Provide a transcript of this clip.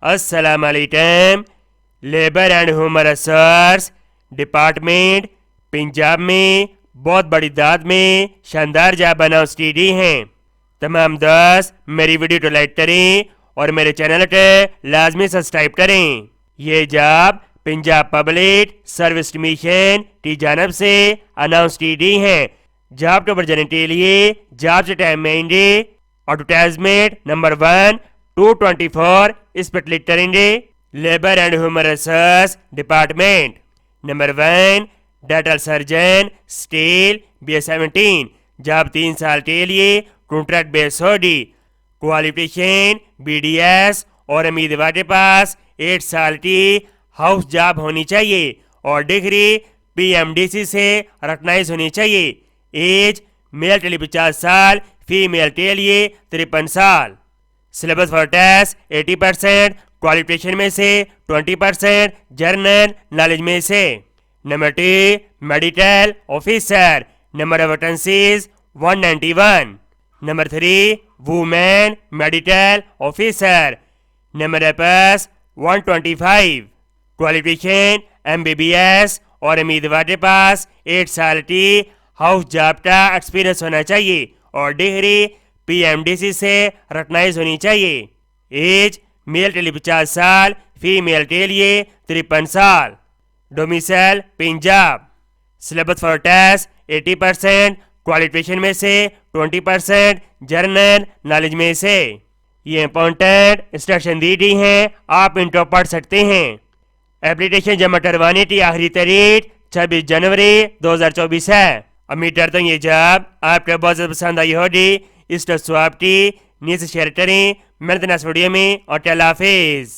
अस्सलाम वालेकुम। Labour and human resource department Punjab में बहुत बड़ी दाद में शानदार जॉब अनाउंस की गई हैं। तमाम दोस्त मेरी वीडियो को लाइक करें और मेरे चैनल को लाजमी सब्सक्राइब करें। ये job Punjab public service commission की जानब से अनाउंस की गई हैं। जॉब को भरने के लिए जॉब से टाइम में एडवर्टाइजमेंट नंबर 1 224 इस पर क्लिक करेंगे। Labour and human resource department number 1 dental surgeon steel BA17 job 3 साल के लिए कॉन्ट्रैक्ट बेस होगी। क्वालिफिकेशन BDS और उम्मीदवार के पास 8 साल की हाउस जॉब होनी चाहिए और डिग्री PMDC से रिकॉग्नाइज होनी चाहिए। एज मेल के लिए 50 साल, फीमेल के लिए 53 साल। सिलेबस फॉर टेस्ट 80%, क्वालिफिकेशन में से 20%, जर्नल नॉलेज में से। Number 2 medical officer number of vacancies 191। Number 3 women medical officer number of post 125। Qualification MBBS और उम्मीदवार के पास 8 साल की हाउस जॉब का एक्सपीरियंस होना चाहिए और डिग्री PMDC से रिकॉग्नाइज होनी चाहिए। एज मेल के लिए 50 साल, फीमेल के लिए 53 साल। Domicile Punjab. Syllabus for test 80%, qualification में से 20%, जर्नल नॉलेज में से। ये इंपॉर्टेंट इंस्ट्रक्शन दी गई हैं, आप इनको पढ़ सकते हैं। एप्लीकेशन जमा करवाने की आखिरी तारीख 26 जनवरी 2024 है। उम्मीद करता हूँ ये जॉब आपको बहुत ज़्यादा पसंद आई होगी। इस स्वाब की नीचे शेयर करें। मिलते हैं नेक्स्ट वीडियो में और अल्लाह हाफिज़।